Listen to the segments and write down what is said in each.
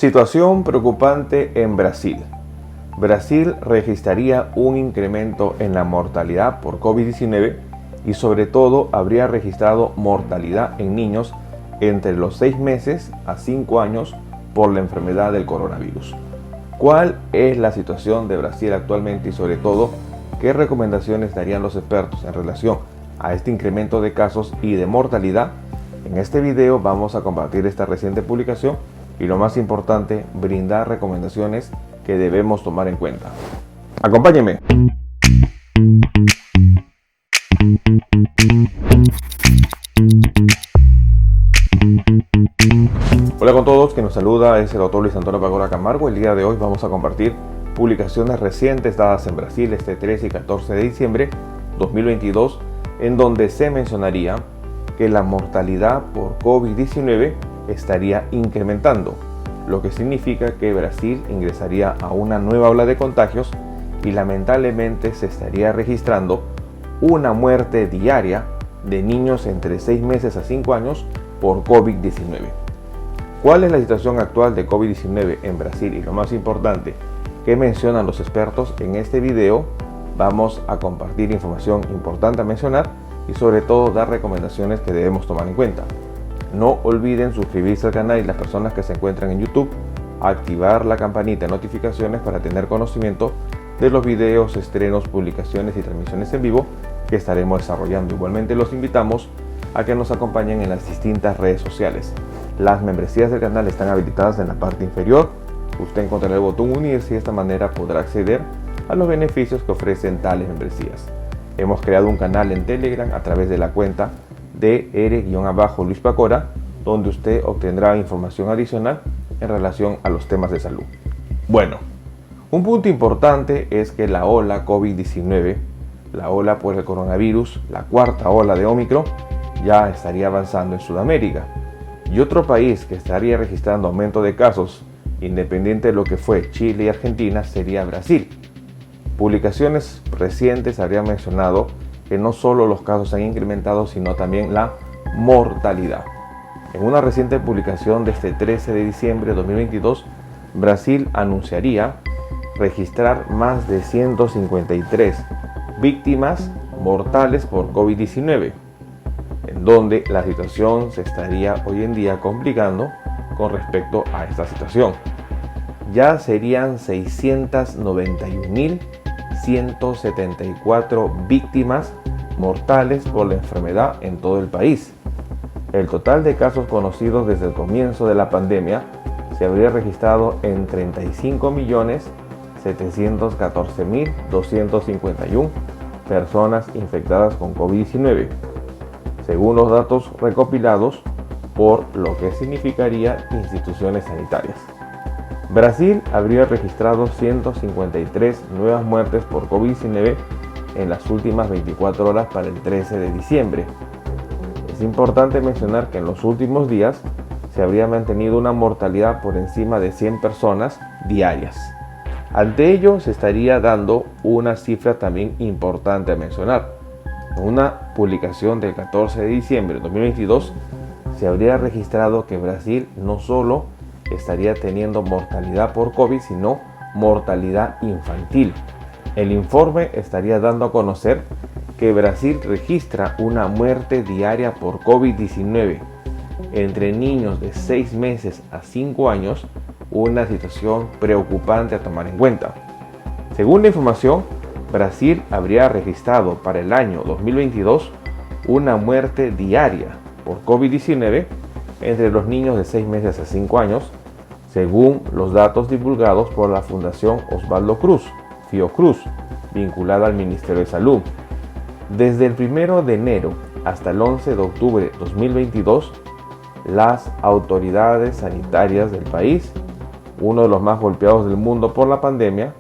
Situación preocupante en Brasil. Brasil registraría un incremento en la mortalidad por COVID-19 y sobre todo habría registrado mortalidad en niños entre los 6 meses a 5 años por la enfermedad del coronavirus. ¿Cuál es la situación de Brasil actualmente y sobre todo qué recomendaciones darían los expertos en relación a este incremento de casos y de mortalidad? En este video vamos a compartir esta reciente publicación y lo más importante, brindar recomendaciones que debemos tomar en cuenta. Acompáñenme. Hola con todos, quien nos saluda es el doctor Luis Antonio Pagora Camargo. El día de hoy vamos a compartir publicaciones recientes dadas en Brasil este 13 y 14 de diciembre 2022, en donde se mencionaría que la mortalidad por COVID-19 estaría incrementando, lo que significa que Brasil ingresaría a una nueva ola de contagios y lamentablemente se estaría registrando una muerte diaria de niños entre 6 meses a 5 años por COVID-19. ¿Cuál es la situación actual de COVID-19 en Brasil? Y lo más importante, ¿qué mencionan los expertos? En este video vamos a compartir información importante a mencionar y sobre todo dar recomendaciones que debemos tomar en cuenta. No olviden suscribirse al canal y las personas que se encuentran en YouTube, activar la campanita de notificaciones para tener conocimiento de los videos, estrenos, publicaciones y transmisiones en vivo que estaremos desarrollando. Igualmente los invitamos a que nos acompañen en las distintas redes sociales. Las membresías del canal están habilitadas en la parte inferior. Usted encontrará el botón unirse y de esta manera podrá acceder a los beneficios que ofrecen tales membresías. Hemos creado un canal en Telegram a través de la cuenta de R-Luis Pacora, donde usted obtendrá información adicional en relación a los temas de salud. Bueno, un punto importante es que la ola COVID-19, la ola por el coronavirus, la cuarta ola de Omicron, ya estaría avanzando en Sudamérica. Y otro país que estaría registrando aumento de casos, independiente de lo que fue Chile y Argentina, sería Brasil. Publicaciones recientes habrían mencionado que no solo los casos se han incrementado, sino también la mortalidad. En una reciente publicación de este 13 de diciembre de 2022, Brasil anunciaría registrar más de 153 víctimas mortales por COVID-19, en donde la situación se estaría hoy en día complicando con respecto a esta situación. Ya serían 691.174 víctimas mortales por la enfermedad en todo el país. El total de casos conocidos desde el comienzo de la pandemia se habría registrado en 35.714.251 personas infectadas con COVID-19, según los datos recopilados por lo que significaría instituciones sanitarias. Brasil habría registrado 153 nuevas muertes por COVID-19 en las últimas 24 horas para el 13 de diciembre. Es importante mencionar que en los últimos días se habría mantenido una mortalidad por encima de 100 personas diarias. Ante ello se estaría dando una cifra también importante a mencionar. En una publicación del 14 de diciembre de 2022 se habría registrado que Brasil no solo estaría teniendo mortalidad por COVID, sino mortalidad infantil. El informe estaría dando a conocer que Brasil registra una muerte diaria por COVID-19 entre niños de 6 meses a 5 años, una situación preocupante a tomar en cuenta. Según la información, Brasil habría registrado para el año 2022 una muerte diaria por COVID-19 entre los niños de 6 meses a 5 años, según los datos divulgados por la Fundación Osvaldo Cruz, Fiocruz, vinculada al Ministerio de Salud. Desde el 1 de enero hasta el 11 de octubre de 2022, las autoridades sanitarias del país, uno de los más golpeados del mundo por la pandemia,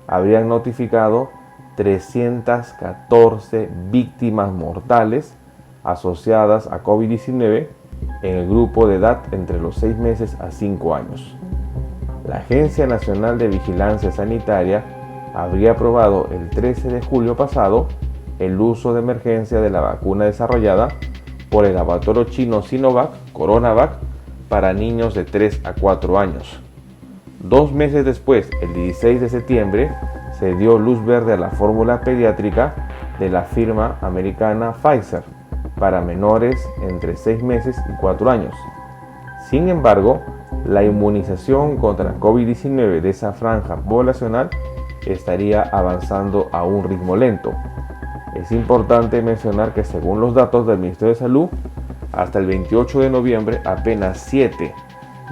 habrían notificado 314 víctimas mortales asociadas a COVID-19 en el grupo de edad entre los 6 meses a 5 años. La Agencia Nacional de Vigilancia Sanitaria habría aprobado el 13 de julio pasado el uso de emergencia de la vacuna desarrollada por el laboratorio chino Sinovac, Coronavac, para niños de 3 a 4 años. 2 meses después, el 16 de septiembre, se dio luz verde a la fórmula pediátrica de la firma americana Pfizer para menores entre 6 meses y 4 años. Sin embargo, la inmunización contra COVID-19 de esa franja poblacional estaría avanzando a un ritmo lento. Es importante mencionar que según los datos del Ministerio de Salud, hasta el 28 de noviembre apenas 7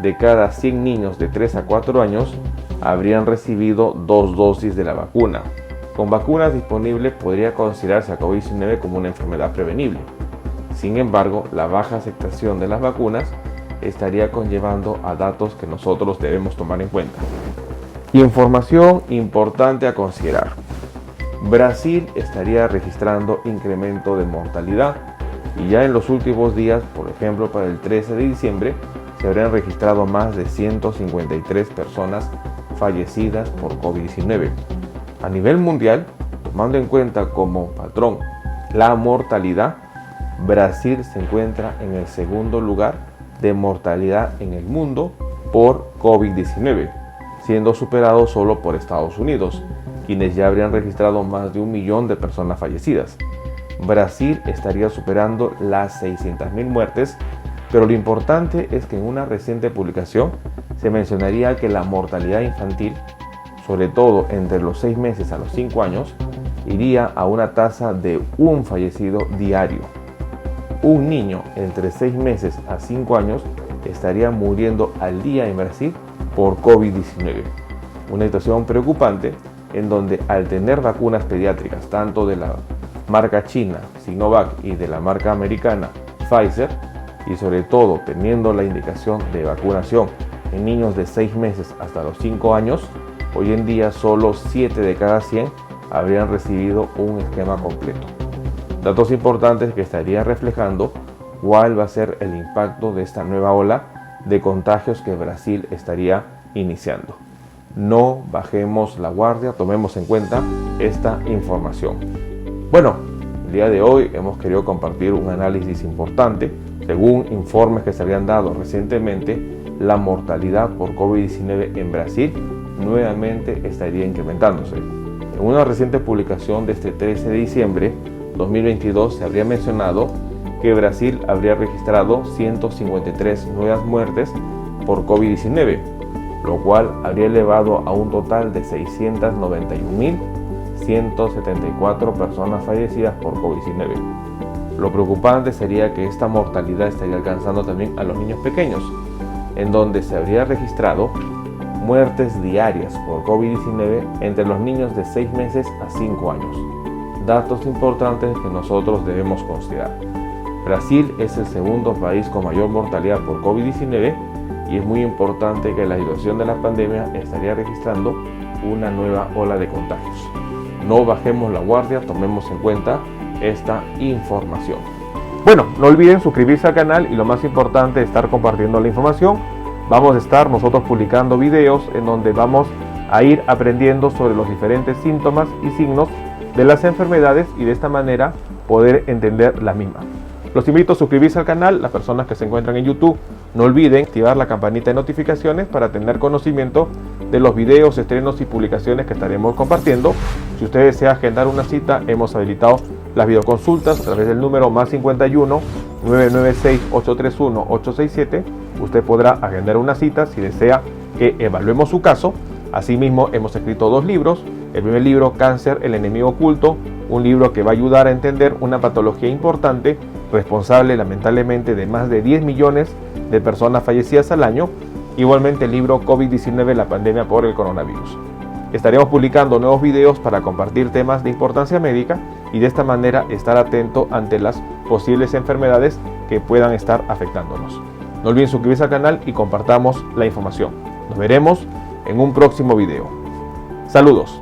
de cada 100 niños de 3 a 4 años habrían recibido 2 dosis de la vacuna. Con vacunas disponibles podría considerarse a COVID-19 como una enfermedad prevenible. Sin embargo, la baja aceptación de las vacunas estaría conllevando a datos que nosotros debemos tomar en cuenta. Información importante a considerar. Brasil estaría registrando incremento de mortalidad y ya en los últimos días, por ejemplo para el 13 de diciembre, se habrían registrado más de 153 personas fallecidas por COVID-19. A nivel mundial, tomando en cuenta como patrón la mortalidad, Brasil se encuentra en el segundo lugar de mortalidad en el mundo por COVID-19, siendo superado solo por Estados Unidos, quienes ya habrían registrado más de 1 millón de personas fallecidas. Brasil estaría superando las 600.000 muertes, pero lo importante es que en una reciente publicación se mencionaría que la mortalidad infantil, sobre todo entre los 6 meses a los 5 años, iría a una tasa de 1 fallecido diario. Un niño entre 6 meses a 5 años estaría muriendo al día en Brasil por COVID-19. Una situación preocupante en donde al tener vacunas pediátricas tanto de la marca china Sinovac y de la marca americana Pfizer, y sobre todo teniendo la indicación de vacunación en niños de 6 meses hasta los 5 años, hoy en día solo 7 de cada 100 habrían recibido un esquema completo. Datos importantes que estarían reflejando cuál va a ser el impacto de esta nueva ola de contagios que Brasil estaría iniciando. No bajemos la guardia, tomemos en cuenta esta información. Bueno, el día de hoy hemos querido compartir un análisis importante. Según informes que se habían dado recientemente, la mortalidad por COVID-19 en Brasil nuevamente estaría incrementándose. En una reciente publicación de este 13 de diciembre 2022 se habría mencionado que Brasil habría registrado 153 nuevas muertes por COVID-19, lo cual habría elevado a un total de 691.174 personas fallecidas por COVID-19. Lo preocupante sería que esta mortalidad estaría alcanzando también a los niños pequeños, en donde se habría registrado muertes diarias por COVID-19 entre los niños de 6 meses a 5 años. Datos importantes que nosotros debemos considerar. Brasil es el segundo país con mayor mortalidad por COVID-19 y es muy importante que la situación de la pandemia estaría registrando una nueva ola de contagios. No bajemos la guardia, tomemos en cuenta esta información. Bueno, no olviden suscribirse al canal y lo más importante, estar compartiendo la información. Vamos a estar nosotros publicando videos en donde vamos a ir aprendiendo sobre los diferentes síntomas y signos de las enfermedades y de esta manera poder entender las mismas. Los invito a suscribirse al canal, las personas que se encuentran en YouTube, no olviden activar la campanita de notificaciones para tener conocimiento de los videos, estrenos y publicaciones que estaremos compartiendo. Si usted desea agendar una cita, hemos habilitado las videoconsultas a través del número +51 996 831 867. Usted podrá agendar una cita si desea que evaluemos su caso. Asimismo, hemos escrito 2 libros. El primer libro, Cáncer, el enemigo oculto, un libro que va a ayudar a entender una patología importante, responsable lamentablemente de más de 10 millones de personas fallecidas al año. Igualmente el libro COVID-19, la pandemia por el coronavirus. Estaremos publicando nuevos videos para compartir temas de importancia médica y de esta manera estar atento ante las posibles enfermedades que puedan estar afectándonos. No olviden suscribirse al canal y compartamos la información. Nos veremos en un próximo video. Saludos.